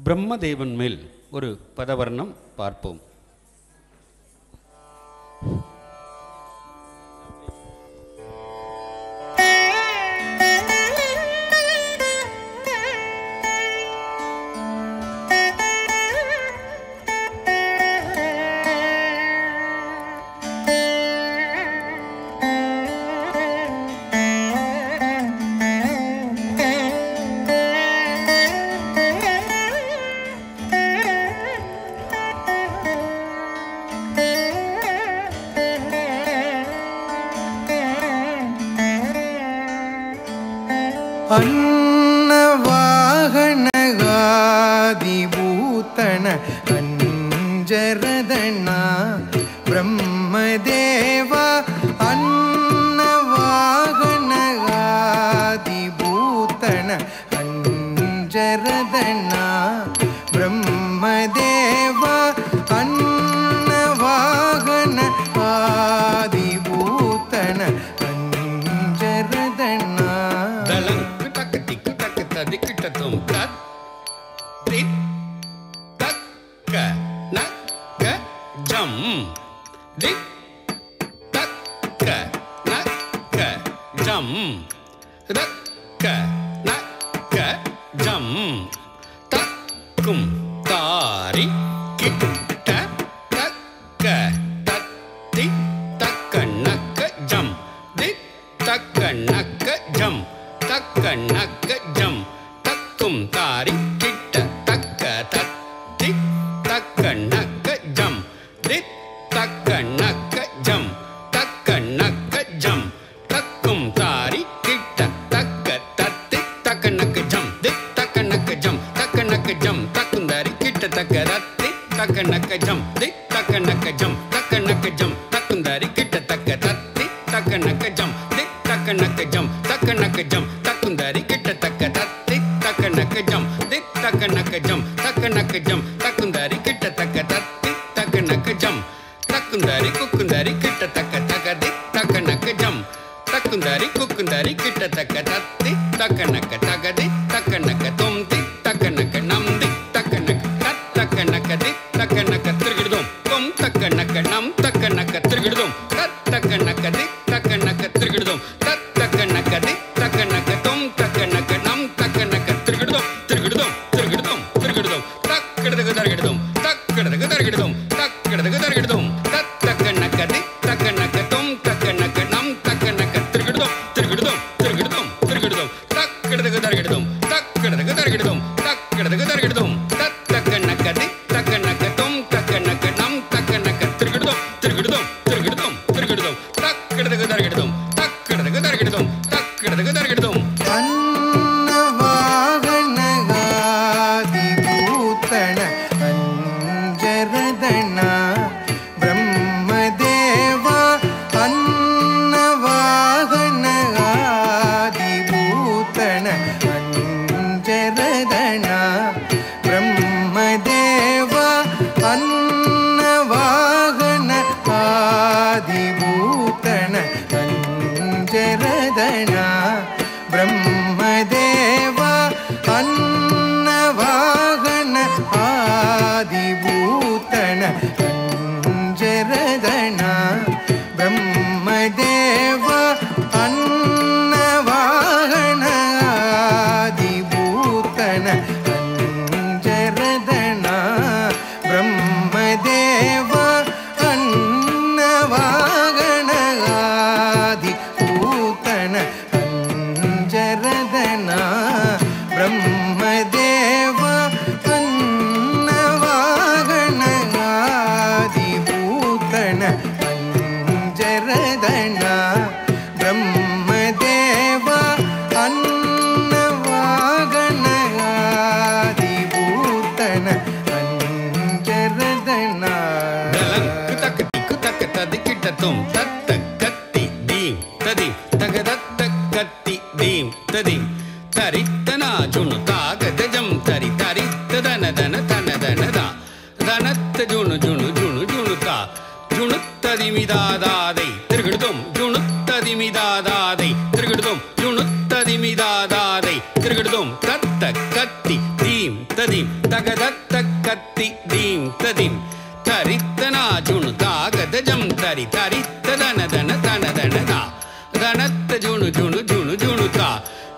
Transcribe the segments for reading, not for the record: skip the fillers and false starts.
பிரம்மதேவன் மேல் ஒரு பதவர்ணம் பார்ப்போம். ಅನ್ನವಾಹನಗಾದಿಭೂತನ ಅಂಜರದಣ ಬ್ರಹ್ಮದೇವ ಅನ್ನವಾಹನಗಾದಿಭೂತನ ಅಂಜರದಣ ಬ್ರಹ್ಮದೇವ ಅನ್ನವಾಹನ ಆದಿಭೂತನ ಅಂಜರದಣ ದಿಕ್ಕಿಟ್ಟುಂ ತತ್ ದಿಕ್ ತಕ್ಕ ನಕ್ಕ ಜಂ ದಿಕ್ ತಕ್ಕ ನಕ್ಕ ಜಂ ರಕ್ಕ ನಕ್ಕ ಜಂ ತಕ್ಕುಂ ತಾರಿ ಕಿಟ್ಟ ತಕ್ಕ ತತ್ತಿ ತಕ್ಕ ನಕ್ಕ ಜಂ ದಿಕ್ ತಕ್ಕ ನಕ್ಕ ಜಂ ತಕ್ಕ ನಕ್ಕ ಜಂ ತಕ್ಕುಂ ತಾರಿ ಕಿಟ್ಟ ತಕ್ಕ ತತ್ತಿ ತಕ್ಕ ನಕ್ಕ ಜಂ ದಿಕ್ ತಕ್ಕ ನಕ್ಕ ಜಂ ತಕ್ಕ ನಕ್ಕ ಜಂ ತಕ್ಕುಂ ತಾರಿ ಕಿಟ್ಟ ತಕ್ಕ ತತ್ತಿ ತಕ್ಕ ನಕ್ಕ ಜಂ ದಿಕ್ ತಕ್ಕ ನಕ್ಕ ಜಂ ತಕ್ಕ ನಕ್ಕ ಜಂ ತಕ್ಕುಂ ತಾರಿ ಕಿಟ್ಟ ತಕ್ಕ ತತ್ತಿ ತಕ್ಕ ನಕ್ಕ ಜಂ ದಿಕ್ ತಕ್ಕ ನಕ್ಕ ಜಂ ತಕ್ಕ ನಕ್ಕ ಜಂ ತಕ್ಕುಂ ತಾರಿ ಕಿಟ್ಟ ತಕ್ಕ ತತ್ತಿ ತಕ್ಕ ನಕ್ಕ ಜಂ ದಿಕ್ ತಕ್ಕ ನಕ್ಕ ಜಂ ತಕ್ಕ ನಕ್ಕ ಜಂ ತಕ್ಕುಂದಾರಿ ಕಿಟ್ಟ ತಕ್ಕ ತತ್ತಿ ತಕ್ಕ ನಕ್ಕ ಜಂ ದಿಕ್ ತಕ್ಕ ನಕ್ಕ ಜಂ ತಕ್ಕ ನಕ್ಕ ಜಂ ತಕ್ಕುಂದಾರಿ ಕಿಟ್ಟ ತಕ್ಕ ತತ್ತಿ ತಕ್ಕ ನಕ್ಕ ಜಂ ತಕ್ಕುಂದಾರಿ ಕುಕ್ಕುಂದಾರಿ ಕಿಟ್ಟ ತಕ್ಕ ತಕ್ಕ ದಿಕ್ ತಕ್ಕ ನಕ್ಕ ಜಂ ತಕ್ಕುಂದಾರಿ ಕುಕ್ಕುಂದಾರಿ ಕಿಟ್ಟ ತಕ್ಕ ತತ್ತಿ ತಕ್ಕ ನಕ್ಕ ತಗ ದಿಕ್ ತಕ್ಕ ನಕ್ಕ ತೊಂ ದಿಕ್ ತಕ್ಕ ನಕ್ಕ ನಂ ದಿಕ್ ತಕ್ಕ ನಕ್ಕ ತತ್ ತಕ್ಕ ನಕ್ಕ ದಿಕ್ ತಕ್ಕ ನಕ್ಕ ತಿರುಗಿಡ್ದೋಂ ತೊಂ ತಕ್ಕ ನಕ್ಕ ನಂ ತಕ್ಕ ನಕ್ಕ ತಿರುಗಿಡ್ದೋಂ ತತ್ ತಕ್ಕ ನಕ್ಕ ದಿಕ್ ತಕ್ಕ ನಕ್ಕ ತಿರುಗಿಡ್ದೋಂ ತತ್ ತಕ್ಕ ನಕ್ಕ ದಿಕ್ ತಕ್ಕ ನಕ್ಕ ತೊಂ ತಕ್ಕ ನಕ್ಕ ನಂ ತಕ್ಕ ನಕ್ಕ ತಿರುಗಿಡ್ದೋಂ ತಿರುಗಿಡ್ದೋಂ ತಿರುಗಿಡ್ದೋಂ ತಿರುಗಿಡ್ದೋಂ ತಕ್ಕಡದಗ ದರಗಿಡ್ದೋಂ ತಕ್ಕಡದಗ ದರಗಿಡ್ದೋಂ ತಕ್ಕಡದಗ ದರಗಿಡ್ದೋಂ ತತ್ ತಕ್ಕ ನಕ್ಕ ದಿಕ್ ತಕ್ಕ ನಕ್ಕ ತೊಂ ತಕ್ಕ ನಕ್ಕ ನಂ ತಕ್ಕ ನಕ್ಕ ತಿರುಗಿಡ್ದೋಂ ತಿರುಗಿಡ್ದೋಂ ತಿರುಗಿಡ್ದೋಂ ತಿರುಗಿಡ್ದೋಂ ತಕ್ಕಡದಗ ದರಗಿಡ್ದೋಂ ತಕ್ಕಡದಗ ದರಗಿಡ್ದೋಂ ತಕ್ಕಡದಗ ದರಗಿಡ್ದೋಂ ತತ್ ತಕ್ಕ ನಕ್ಕ ದಿಕ್ ತಕ್ಕ ನಕ್ಕ ತೊಂ ತಕ್ಕ ನಕ್ಕ ನಂ ತಕ್ಕ ನಕ್ಕ ತಿರುಗಿಡ್ದೋಂ ತಿರುಗಿಡ್ದೋಂ ತಿರುಗಿಡ್ದೋಂ ತಿರುಗಿಡ್ದೋಂ ತಕ್ಕಡದಗ ದರಗಿಡ್ದೋಂ ತಕ್ಕಡದಗ ದರಗಿಡ್ದೋಂ ತಕ್ಕಡದಗ ದರಗಿಡ್ದೋಂ ಅನ್ನವಾಹನಗಾದಿಭೂತನ ಅಂಜರದಣ ಬ್ರಹ್ಮದೇವ ಅನ್ನವಾಹನಗಾದಿಭೂತನ ಅಂಜರದಣ ಬ್ರಹ್ಮದೇವ ಅನ್ನವಾಹನ ಆದಿಭೂತನ ಅಂಜರದಣ ಬ್ರಹ್ಮದೇವ ಅನ್ನವಾಹನ ಆದಿಭೂತನ ಅಂಜರದಣ ಬ್ರಹ್ಮದೇವ ಅನ್ನವಾಹನ ಆದಿಭೂತನ ಅಂಜರದಣ ಬ್ರಹ್ಮದೇವ ಅನ್ನವಾಹನ ಆದಿಭೂತನ ಅಂಜರದಣ ಬ್ರಹ್ಮದೇವ ಅನ್ನವಾಹನ ಆದಿಭೂತನ ಅಂಜರದಣ ಬ್ರಹ್ಮದೇವ ಅನ್ನವಾಹನ ಆದಿಭೂತನ ಅಂಜರದಣ ತದಿಕ್ಕಿಟ್ಟುಂ ತತ್ತ ಕತ್ತಿ ದೀಂ ತದಿ ತಗದತ್ತ ಕತ್ತಿ ದೀಂ ತದಿ ತರಿತ್ತನ ಜುಣು ತಾಗದ ಜಂ ತರಿ ತರಿತ್ತದನ ದನ ತನದನ ದ ದನತ್ತ ಜುಣು ಜುಣು ಜುಣು ಜುಣುತ ಜುಣುತ್ತದಿಮಿದಾದಾದೈ ತಿರುಗಿಡ್ದೋಂ ಜುಣುತ್ತದಿಮಿದಾದಾದೈ ತಿರುಗಿಡ್ದೋಂ ಜುಣುತ್ತದಿಮಿದಾದಾದೈ ತಿರುಗಿಡ್ದೋಂ ತತ್ತ ಕತ್ತಿ ದೀಂ ತದಿಂ ತಗದತ್ತ ಕತ್ತಿ ದೀಂ ತದಿಂ ತರಿತ್ತನಾ ಜುಣು ತಾಗದ ಜಂ ತರಿ ತರಿತ್ತದನ ದನ ತನ ದನದ ದನತ್ತ ಜುಣು ಜುಣು ಜುಣು ಜುಣುತ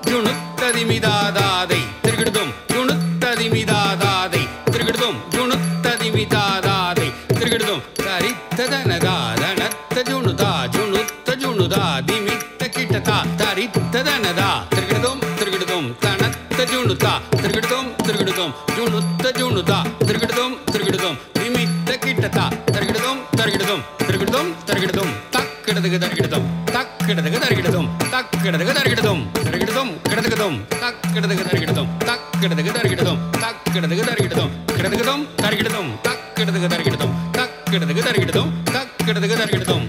ಜುಣುತ್ತದಿಮಿದಾದಾದೈ ತಿರುಗಿಡ್ದುಂ ಜುಣುತ್ತದಿಮಿದಾದಾದೈ ತಿರುಗಿಡ್ದುಂ ಜುಣುತ್ತದಿಮಿದಾದಾದೈ ತಿರುಗಿಡ್ದುಂ ತರಿತ್ತದನದ ದನತ್ತ ಜುಣುತ ಜುಣುತ್ತ ಜುಣುದ ದಿಮಿತ್ತ ಕಿಟತ ತರಿತ್ತದನದ ತಿರುಗಿಡ್ದುಂ ತಿರುಗಿಡ್ದುಂ ತನತ್ತ ಜುಣುತ ತಿರುಗಿಡ್ದುಂ ತಿರುಗಿಡ್ದುಂ ಜುಣುತ್ತ ಜುಣುತ ತಿರುಗಿಡ್ದುಂ ತಿರುಗಿಡ್ದುಂ ದಿಮಿತ್ತ ಕಿಟತ ತಿರುಗಿಡ್ದುಂ ತಿರುಗಿಡ್ದುಂ ತಿರುಗಿಡ್ದುಂ ತಿರುಗಿಡ್ದುಂ ತಕ್ಕಿಡದಗ ತರುಗಿಡ್ದುಂ ತಕ್ಕಿಡದಗ ತರುಗಿಡ್ದುಂ ತಕ್ಕಿಡದಗ ತರುಗಿಡ್ದುಂ ತರುಗಿಡ್ದುಂ ಕಿಡದಗದುಂ ತಕ್ಕಿಡದಗ ತರುಗಿಡ್ದುಂ ತಕ್ಕಿಡದಗ ತರುಗಿಡ್ದುಂ ತಕ್ಕಿಡದಗ ತರುಗಿಡ್ದುಂ ಕಿಡದಗದುಂ ತರುಗಿಡ್ದುಂ ತಕ್ಕಿಡದಗ ತರುಗಿಡ್ದುಂ ತಕ್ಕಿಡದಗ ತರುಗಿಡ್ದುಂ ತಕ್ಕಿಡದಗ ತರುಗಿಡ್ದುಂ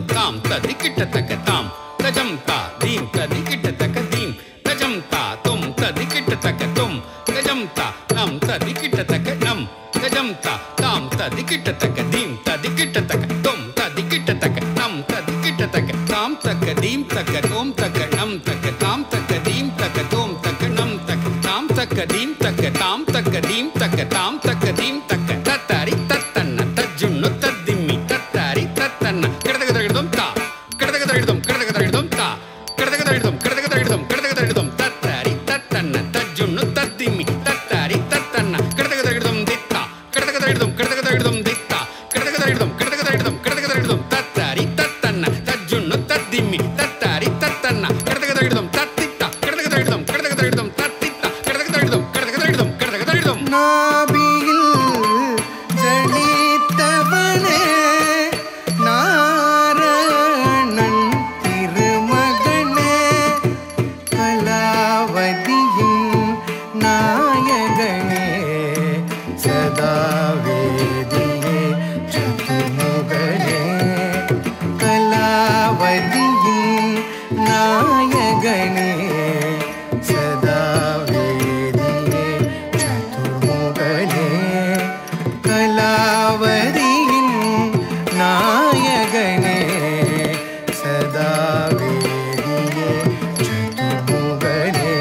ताम तदिकिट तक ताम तजम ता दीम तदिकिट तक दीम तजम ता तुम तदिकिट तक तुम तजम ता नम तदिकिट तक नम तजम ता ताम तदिकिट तक दीम तदिकिट तक तुम तदिकिट तक नम तदिकिट तक ताम तक दीम तक तुम तक नम तक ताम तक दीम तक तुम तक नम तक ताम तक दीम तक ताम तक दीम तक ताम तक दीम तक ततारी तत्तन्न तज्जुन्नु तद्दिम्मी ततारी तत्तन्न किडदगदगिडदुम ता किडदगदगिडदुम किडदगदगिडदुम ता किडदगदगिडदुम किडदगदगिडदुम किडदगदगिडदुम ततारी तत्तन्न तज्जुन्नु तद्दिम्मी ततारी तत्तन्न किडदगदगिडदुम दित्ता किडदगदगिडदुम किडदगदगिडदुम दित्ता किडदगदगिडदुम किडदगदगिडदुम किडदगदगिडदुम ततारी तत्तन्न तज्जुन्नु तद्दिम्मी ततारी तत्तन्न किडदगदगिडदुम तत्तित्ता किडदगदगिडदुम किडदगदगिडदुम तत्तित्ता किडदगदगिडदुम किडदगदगिडदुम किडदगदगिडदुम நாபியில் ஜனித்தவனே நாராயணன் திருமகனே கலாவதியின் நாயகனே சதாவேதியே சதுர்முகனே கலாவதியின் நாயகனே சதாவேதியே சதுர்முகனே கலாவதியின் நாயகனே சதாவேதியே சதுர்முகனே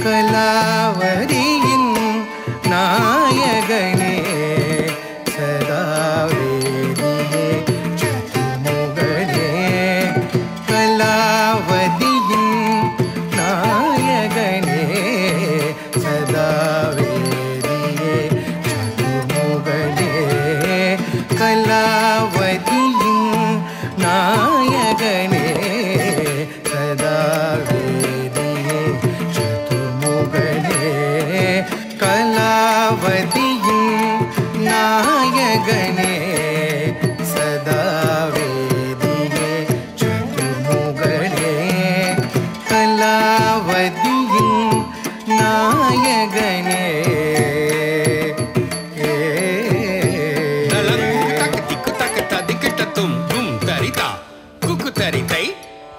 கலாவதியின் நாயகனே சதாவேதியே சதுர்முகனே கலாவதியின் நாயகனே சதாவேதியே சதுர்முகனே கலாவதியின் நாயகனே சதாவேதியே சதுர்முகனே கலாவதியின் நாயகனே சதாவேதியே சதுர்முகனே கலாவதியின் நாயகனே தலங்கு தக்கு திக்கு தக்கு ததிக்கிட்ட தும் தும் தரிதா குக்கு தரிதை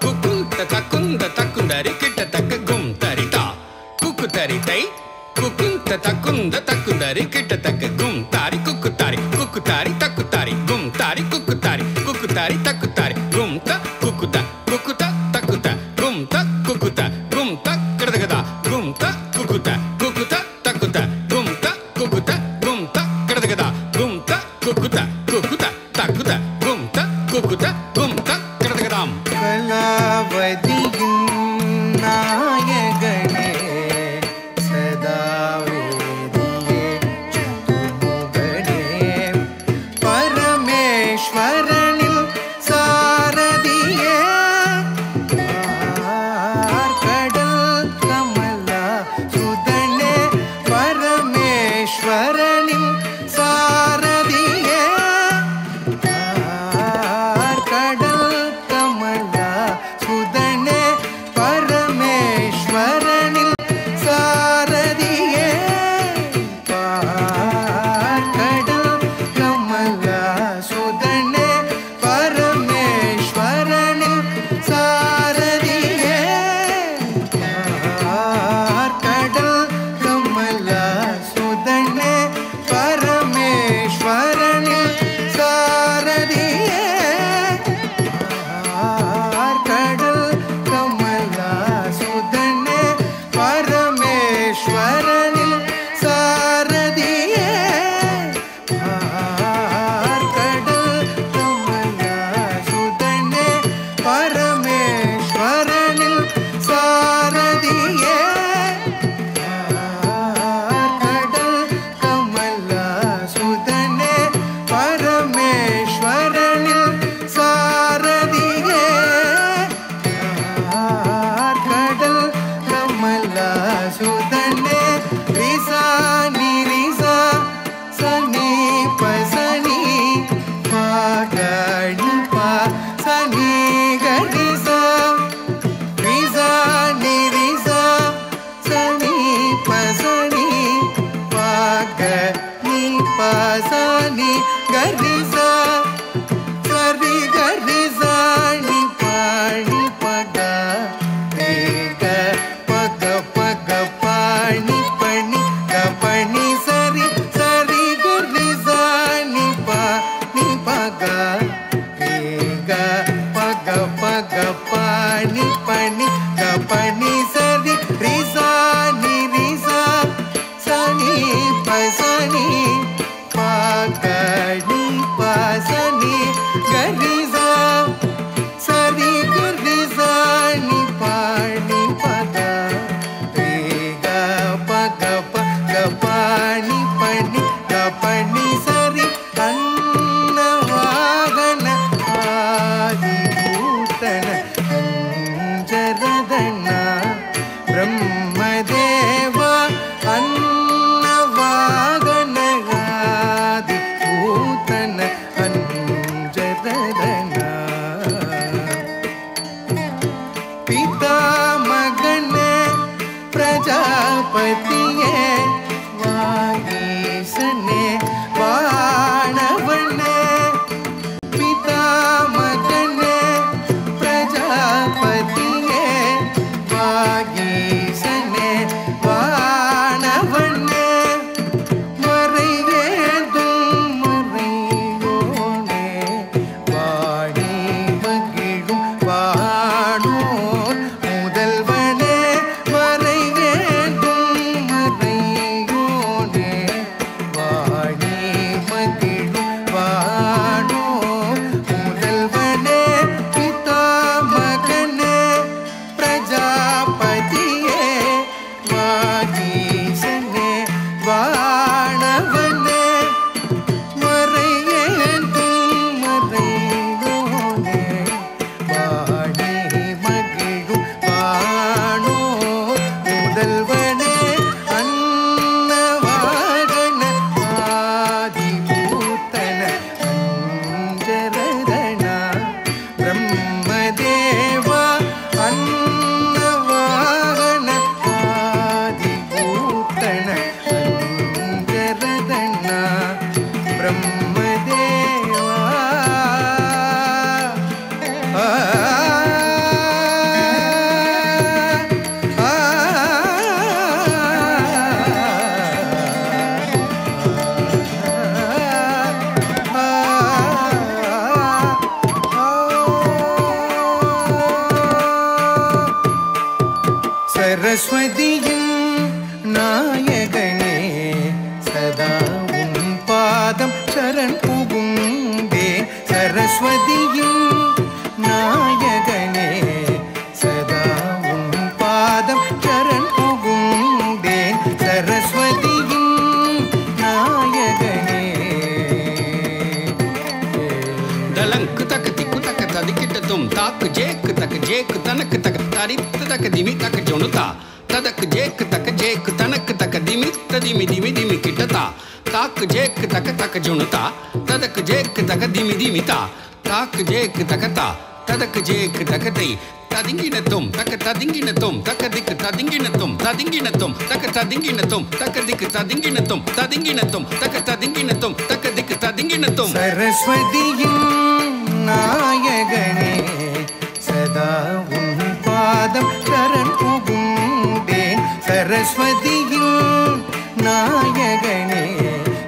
குக்கு தக்குந்த தக்குந்தரி கிட்ட தக்க கும் தரிதா குக்கு தரிதை குக்குந்த தக்குந்த தக்குந்தரி கிட்ட தக்க கும் தாரி குக்கு தாரி தக்குத்தாரி கும் தாரி குக்குத்தாரி தக்குத்தாரி கும் த குக்குத குக்குத தக்குத கும் த குக்குத கும் த கிடதகதா கும் த குக்குத குக்குத தக்குத கும் த குக்குத கும் த கிடதகதா கும் த குக்குத குக்குத தக்குத கும் த குக்குத கும் த கிடதகதாம் கலாவதியின் நாயகனே சதா வேதியே சதுர்முகனே பரமேஸ்வரனில் சாரதியே கடல் கமலா சுதனே பரமேஸ்வரனில் சாரதியே கடல் கமலா சுதனே பரமேஸ்வரனில் சாரதியே கடல் கமலா சுதனே பரமேஸ்வரனில் சாரதியே கடல் கமலா சுதனே பரமேஸ்வரனில் சாரதியே கடல் கமலா சுதனே பரமேஸ்வரனில் சாரதியே கடல் கமலா சுதனே பரமேஸ்வரனில் சாரதியே கடல் கமலா சுதனே பரமேஸ்வரனில் சாரதியே கடல் கமலா சுதனே ரிசா நிரிசா சனி பசனி பாகணி பா சனி கரிசா ரிசா நிரிசா சனி பசனி பாகணி பசனி கரிசா சரி கரிசா நி பாணி பகா ரேக பக பக பாணி பணி கபணி சரி சரி கரிசா நி பாணி பகா ரேக பக பக பாணி பணி கபணி சரி ரிசா நி ரிசா சனி பசனி பாகணி பசனி கரிசா சரி கரிசா நி பாணி பகா ரேக பக பக பாணி பணி கபணி சரி அன்னவாகன ஆதிபூதன அஞ்சரதன பிரம்மதேவா அன்னவாகன ஆதிபூதன அஞ்சரதன पितामगने प्रजापतिये वागीसने वाणवने पितामगने प्रजापतिये वागीसने वाणवने மறைவேந்தும் மறையோனே வாணி மகிழும் வானோர் முதல்வனே மறைவேந்தும் மறை சரஸ்வதியின் நாயகனே சதா உன் பாதம் சரண் புகுந்தேன். சரஸ்வதியின் நாயகனே சதா உன் பாதம் சரண் புகுந்தேன். சரஸ்வதியின் நாயகனே தலங்கு தக்க திக்கு தக்க ததிக்கிட்டதும் தாக்கு ஜேக்கு தக்க ஜேக்கு தனக்கு தக்க தரித்து தக்க திமி தக்க ஜொனுதா ததக்கு ஜேக்கு தக்க ஜேக்கு தனக்கு தக்க திமி ததிமி திமி திமி கிட்டதா தாக்கு ஜேக்கு தக்க தக்க ஜொனுதா ததக்கு ஜேக்கு தக்க திமி திமி தா தாக்கு ஜேக்கு தக்கதா ததக்கு ஜேக்கு தக்கதை ததிங்கினத்தும் தக்க ததிங்கினத்தும் தக்க திக்கு ததிங்கினத்தும் ததிங்கினத்தும் தக்க ததிங்கினத்தும் தக்க திக்கு ததிங்கினத்தும் ததிங்கினத்தும் தக்க ததிங்கினத்தும் தக்க திக்கு ததிங்கினத்தும். சரஸ்வதியின் நாயகனே சதா உன் பாதம் சரண் புகுந்தேன். சரஸ்வதியின் நாயகனே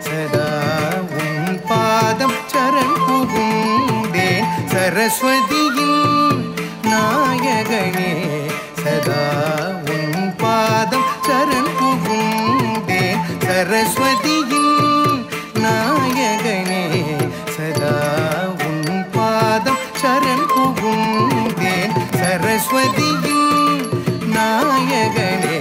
சதா உன் பாதம் சரண் புகுந்தேன். சரஸ்வதியின் நாயகனே சதா உன் பாதம் சரண் புகுந்தேன். சரஸ்வதியின் நாயகனே சதா உன் பாதம் சரண் புகுந்தேன். சரஸ்வதியின் நாயகனே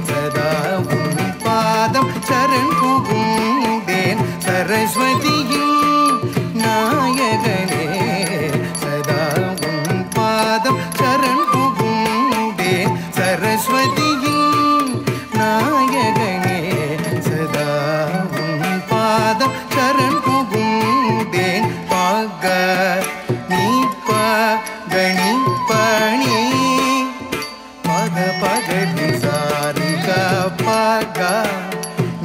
சதா உன் பாதம் சரண் புகுந்தேன். சரஸ்வதியின் நாயகனே சதா உன் பாதம் சரண் புகுந்தேன். சரஸ்வதியின் நாயகனே சதா உன் பாதம் சரண் புகுந்தேன். பாக நீ பணி பணி பக பகடி சாரிக பாக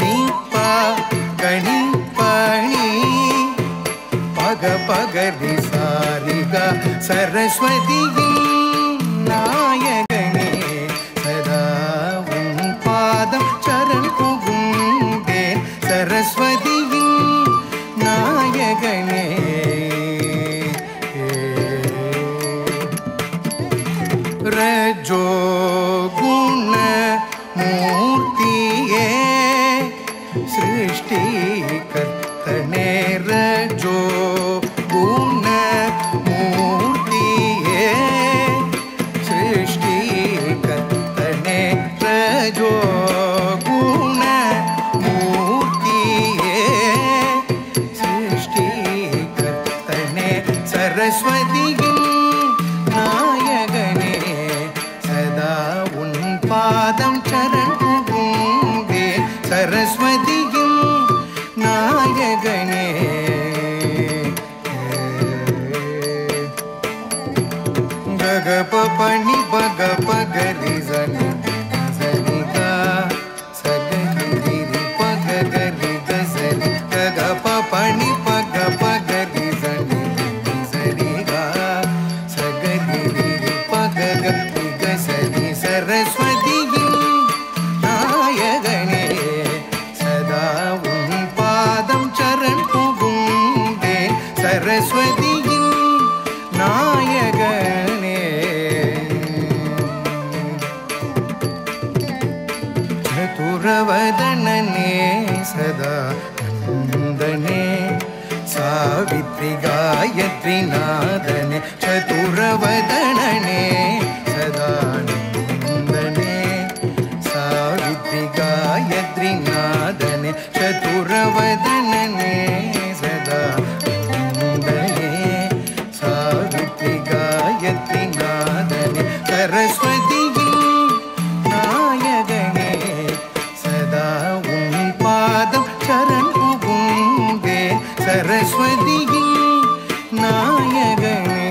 நீ பணி பணி பக பகடி சாரிக. சரஸ்வதியின் நாயகனே சதா உன் பாதம் சரண் புகுந்தேன். சரஸ்வதியின் நாயகனே ரஜோ குண மூர்த்தியே சிருஷ்டி கர்த்தனே. ரஜோ குண மூர்த்தியே சிருஷ்டி கர்த்தனே. ரஜோ குண மூர்த்தியே சிருஷ்டி கர்த்தனே. சரஸ்வதியின் நாயகனே சதா உன் பாதம் சரண் புகுந்தேன். சரஸ்வதியின் நாயகனே கக பணி பக பகரி சனி சனிகா சகரி பக கரி கசரி கக பணி பக பகரி சனி சரிகா சகரி பக கரி கசரி. சரஸ்வதியின் நாயகனே சதா உன் பாதம் சரண் புகுந்தேன். சரஸ்வதியின் நாயகனே சதுரவதனனே சதா நந்தனே சாவித்ரி காயத்ரி நாதனே. சதுரவதனனே சதா நந்தனே சாவித்ரி காயத்ரி நாதனே. சதுரவதனனே சதா நந்தனே சாவித்ரி காயத்ரி நாதனே. சரஸ்வதியின் நாயகனே சதா உன் பாதம் சரண் புகுந்தேன். சரஸ்வதியின் நாயகனே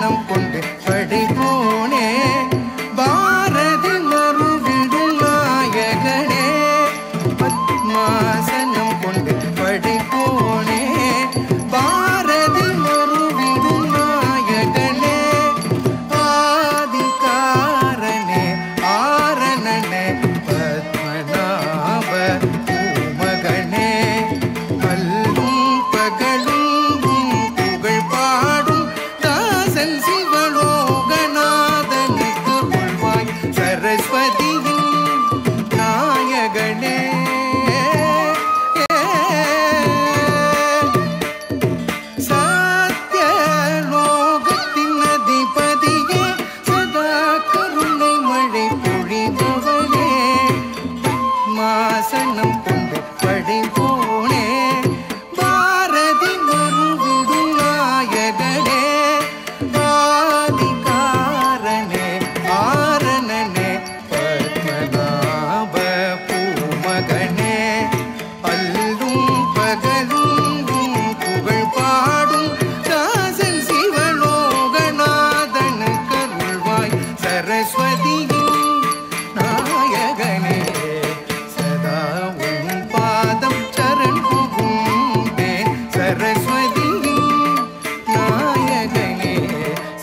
மாசனம் கொண்டு படைப்போனே பாரதி மறுவிடும் நாயகனே பத்மாசனம் கொண்டு படைப்போனே பாரதி மறுவிடும் நாயகனே ஆதிகாரனே ஆரணனே பத்மநாப பூமகனே பல்லும் பகலும் புகழ் பாடும் தாசன் சிவலோகநாதனுக்கு உள்வாய் சரஸ்வதியின் நாயகனே சத்யலோகத்தின் அதிபதியே சதா கருணை மழை பொழிபவனே மாசனம் கொண்டு படைப்போனே பாரதி மறுவிடும் நாயகனே ஆதிகாரனே ஆரணனே பத்மநாப பூமகனே அல்லும் பகலும் புகழ் பாடும் தாசன் சிவலோகநாதனு கருள்வாய் சரஸ்வதியின் நாயகனே சதா உன் பாதம் சரண் புகுந்தேன் சரஸ்வதியின் நாயகனே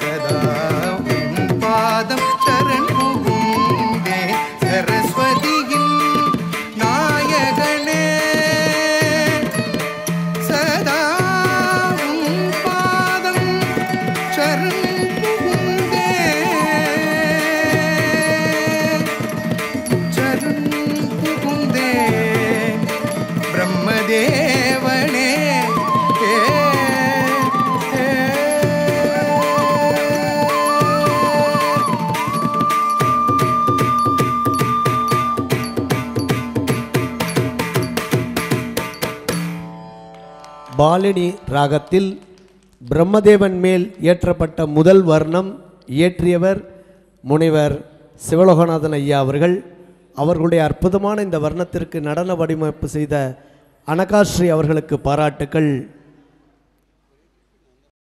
சதா உன் பாதம் சரண் புகுந்தேன் சரஸ்வதியின் நாயகனே சதா உன் பாதம் சரண் புகுந்தேன் பிரம்மதேவனே பாலினி ராகத்தில் பிரம்மதேவன் மேல் ஏற்றப்பட்ட முதல் வர்ணம் இயற்றியவர் முனைவர் சிவலோகநாதன் ஐயா அவர்கள். அவர்களுடைய அற்புதமான இந்த வர்ணத்திற்கு நடன வடிவமைப்பு செய்த அனகாஸ்ரீ அவர்களுக்கு பாராட்டுக்கள்.